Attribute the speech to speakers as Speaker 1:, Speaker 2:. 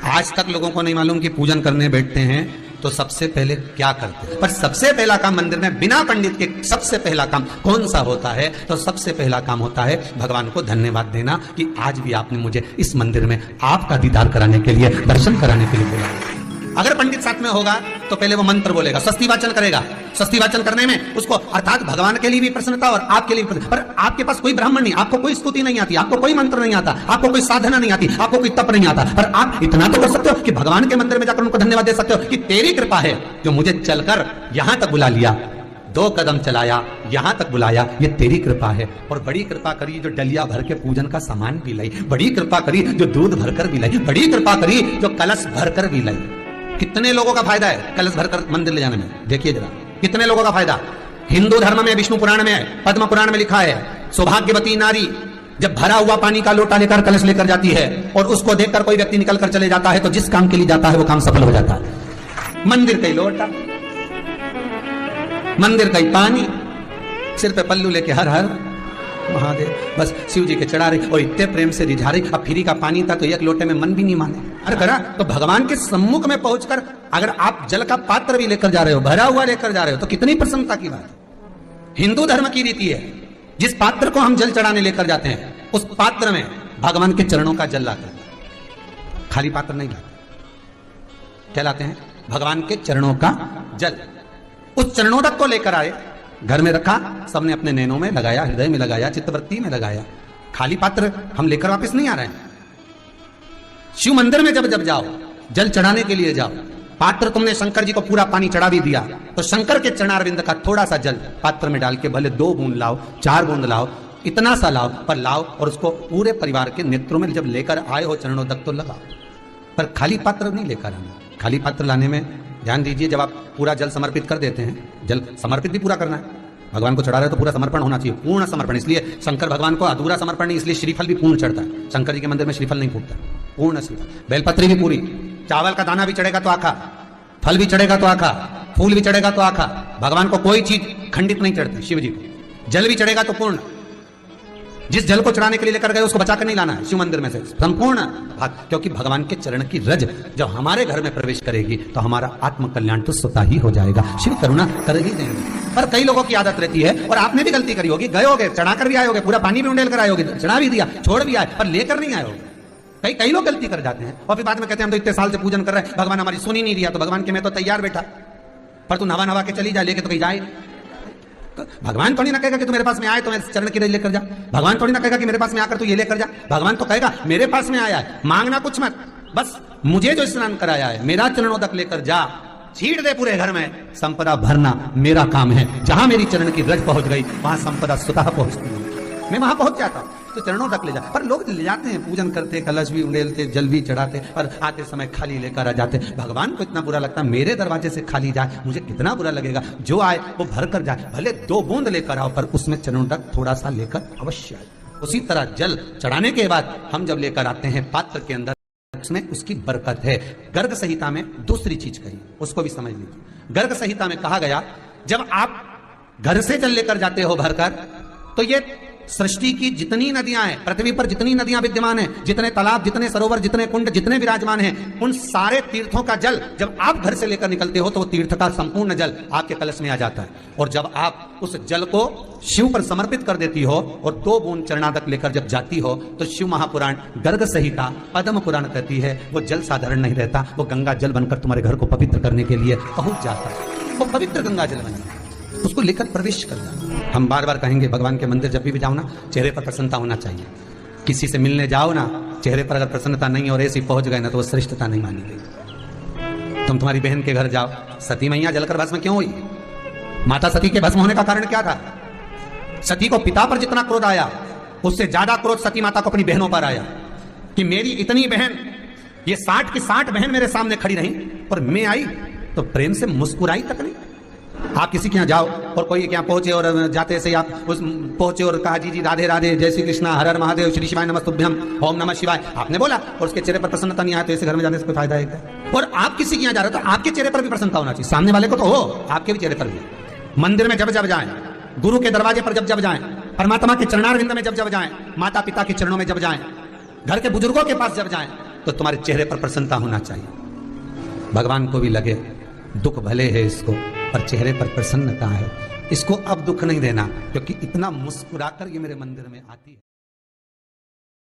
Speaker 1: आज तक लोगों को नहीं मालूम कि पूजन करने बैठते हैं तो सबसे पहले क्या करते हैं। पर सबसे पहला काम मंदिर में बिना पंडित के सबसे पहला काम कौन सा होता है? तो सबसे पहला काम होता है भगवान को धन्यवाद देना कि आज भी आपने मुझे इस मंदिर में आपका दीदार कराने के लिए, दर्शन कराने के लिए बोला। अगर पंडित साथ में होगा तो पहले वो मंत्र बोलेगा, स्वस्ति वाचन करेगा। स्वस्ति वाचन करने में उसको अर्थात भगवान के लिए भी प्रसन्नता और आपके लिए भी। पर आपके पास कोई ब्राह्मण नहीं, आपको कोई स्तुति नहीं आती, आपको कोई मंत्र नहीं आता, आपको कोई साधना नहीं आती, आपको कोई तप नहीं आता, पर आप इतना तो कर सकते हो कि भगवान के मंदिर में जाकर उनको धन्यवाद दे सकते हो कि तेरी कृपा है जो मुझे चलकर यहां तक बुला लिया, 2 कदम चलाया, यहां तक बुलाया, ये तेरी कृपा है। और बड़ी कृपा करी जो डलिया भर के पूजन का सामान भी लाई, बड़ी कृपा करी जो दूध भरकर भी लाई, बड़ी कृपा करी जो कलश भरकर भी लाई। कितने लोगों का फायदा है कलश भरकर मंदिर ले जाने में? देखिए जरा, कितने लोगों का फायदा। हिंदू धर्म में, विष्णु पुराण में, पद्म पुराण में लिखा है, सौभाग्यवती नारी जब भरा हुआ पानी का लोटा लेकर कलश लेकर जाती है और उसको देखकर कोई व्यक्ति निकल कर चले जाता है तो जिस काम के लिए जाता है वो काम सफल हो जाता है। मंदिर का ही लोटा, मंदिर का ही पानी, सिर पे पल्लू लेके हर हर महादेव, बस शिव जी के चढ़ा रही और इतने प्रेम से रिझा रही। अब फ्री का पानी था तो एक लोटे में मन भी नहीं माने। अरे करा तो भगवान के सम्मुख में पहुंचकर अगर आप जल का पात्र भी लेकर जा रहे हो, भरा हुआ लेकर जा रहे हो, तो कितनी प्रसन्नता की बात है। हिंदू धर्म की रीति है, जिस पात्र को हम जल चढ़ाने लेकर जाते हैं उस पात्र में भगवान के चरणों का जल लाते हैं, खाली पात्र नहीं लाते। क्या लाते हैं? भगवान के चरणों का जल। उस चरणों तक को लेकर आए, घर में रखा, सबने अपने नैनों में लगाया, हृदय में लगाया, चित्तवृत्ति में लगाया। खाली पात्र हम लेकर वापस नहीं आ रहे हैं। शिव मंदिर में जब जब जाओ, जल चढ़ाने के लिए जाओ, पात्र तुमने शंकर जी को पूरा पानी चढ़ा भी दिया तो शंकर के चरणारविंद का थोड़ा सा जल पात्र में डाल के भले 2 बूंद लाओ, 4 बूंद लाओ, इतना सा लाओ, पर लाओ और उसको पूरे परिवार के नेत्रों में जब लेकर आए हो चरणों तक तो लगाओ। पर खाली पात्र नहीं लेकर आना। खाली पात्र लाने में ध्यान दीजिए, जब आप पूरा जल समर्पित कर देते हैं, जल समर्पित भी पूरा करना है, भगवान को चढ़ा रहे हो तो पूरा समर्पण होना चाहिए, पूर्ण समर्पण। इसलिए शंकर भगवान को अधूरा समर्पण नहीं, इसलिए श्रीफल भी पूर्ण चढ़ता है। शंकर जी के मंदिर में श्रीफल नहीं फूटता, पूर्ण श्रीफल। बेलपत्री भी पूरी, चावल का दाना भी चढ़ेगा तो आखा, फल भी चढ़ेगा तो आखा, फूल भी चढ़ेगा तो आखा। भगवान को कोई चीज खंडित नहीं चढ़ती, शिव जी को। जल भी चढ़ेगा तो पूर्ण। जिस जल को चढ़ाने के लिए लेकर गए उसको बचाकर नहीं लाना है शिव मंदिर में से, संपूर्ण भाग, क्योंकि भगवान के चरण की रज जब हमारे घर में प्रवेश करेगी तो हमारा आत्म कल्याण तो स्वतः ही हो जाएगा। शिव करुणा कर ही देंगे। पर कई लोगों की आदत रहती है, और आपने भी गलती करी होगी, गए होगे, चढ़ाकर भी आए होगे, पूरा पानी भी उंडेल कर आए होगे, चढ़ा भी दिया, छोड़ भी आए, पर लेकर नहीं आए होगे। कई लोग गलती कर जाते हैं और फिर बाद में कहते हैं हम तो इतने साल से पूजन कर रहे हैं, भगवान हमारी सुन ही नहीं दिया। तो भगवान के मैं तो तैयार बैठा, पर तू नवा नवा के चली जा, लेके तो कहीं जाए। भगवान थोड़ी ना कहेगा कि तू मेरे पास में आए तो मेरे चरण की रज लेकर जा। भगवान थोड़ी ना कहेगा कि मेरे पास में आकर तू ये लेकर जा। भगवान तो कहेगा मेरे पास में आया है, मांगना कुछ मत, बस मुझे जो स्नान कराया है मेरा चरणों तक लेकर जा, छीट दे पूरे घर में, संपदा भरना मेरा काम है। जहां मेरी चरण की रज पहुंच गई वहां संपदा स्वतः पहुंचती है, मैं वहां पहुंच जाता हूं। तो चरणों तक ले जा। पर लोग ले जाते हैं, पूजन करते, कलश भी उंडेलते, जल भी चढ़ाते, और आते समय खाली लेकर आ जाते। भगवान को इतना बुरा लगता है, मेरे दरवाजे से खाली जाए, मुझे कितना बुरा लगेगा। जो आए वो भर कर जाए, भले 2 बूंद लेकर आओ, पर उसमें चरणों तक थोड़ा सा लेकर अवश्य आए। उसी तरह जल चढ़ाने के बाद हम जब लेकर आते हैं पात्र के अंदर, उसमें उसकी बरकत है। गर्ग संहिता में दूसरी चीज कही, उसको भी समझ लीजिए। गर्ग संहिता में कहा गया, जब आप घर से जल लेकर जाते हो भरकर, तो ये सृष्टि की जितनी नदियां हैं, पृथ्वी पर जितनी नदियां विद्यमान हैं, जितने तालाब, जितने सरोवर, जितने कुंड, जितने विराजमान हैं, उन सारे तीर्थों का जल जब आप घर से लेकर निकलते हो तो वो तीर्थ का संपूर्ण जल आपके कलश में आ जाता है। और जब आप उस जल को शिव पर समर्पित कर देती हो और 2 बूंद चरणा तक लेकर जब जाती हो, तो शिव महापुराण, गर्ग संहिता, पद्म पुराण कहती है वो जल साधारण नहीं रहता, वो गंगा जल बनकर तुम्हारे घर को पवित्र करने के लिए पहुंच जाता है। वो पवित्र गंगा जल बन जाता है, उसको लेकर प्रवेश करना। हम बार बार कहेंगे, भगवान के मंदिर जब भी जाओ ना, चेहरे पर प्रसन्नता होना चाहिए। किसी से मिलने जाओ ना, चेहरे पर अगर प्रसन्नता नहीं और ऐसी पहुंच गए ना, तो वो श्रेष्ठता नहीं मानी गई। तुम तुम्हारी बहन के घर जाओ, सती मैया जलकर भस्म क्यों हुई? माता सती के भस्म होने का कारण क्या था? सती को पिता पर जितना क्रोध आया, उससे ज्यादा क्रोध सती माता को अपनी बहनों पर आया कि मेरी इतनी बहन, ये 60 की 60 बहन मेरे सामने खड़ी रही और मैं आई तो प्रेम से मुस्कुराई तक नहीं। आप किसी के यहाँ जाओ और कोई के यहाँ पहुंचे और जाते से आप उस पहुंचे और कहा जी जी राधे राधे, जय श्री कृष्णा, हर हर महादेव, श्री शिवाय नमस्तुभ्यम, ओम नमः शिवाय, आपने बोला और उसके चेहरे पर प्रसन्नता नहीं आया, तो ऐसे घर में जाने से कोई फायदा है? और आप किसी के यहाँ जा रहे हो तो आपके चेहरे पर भी प्रसन्नता होना चाहिए, सामने वाले को तो हो, आपके भी चेहरे पर भी। मंदिर में जब जब जाएं, गुरु के दरवाजे पर जब जब जाएं, परमात्मा के चरणारविंद में जब जब जाएं, माता पिता के चरणों में जब जाएं, घर के बुजुर्गों के पास जब जाएं, तो तुम्हारे चेहरे पर प्रसन्नता होना चाहिए। भगवान को भी लगे दुख भले है इसको, पर चेहरे पर प्रसन्नता है, इसको अब दुख नहीं देना, क्योंकि इतना मुस्कुराकर ये मेरे मंदिर में आती है।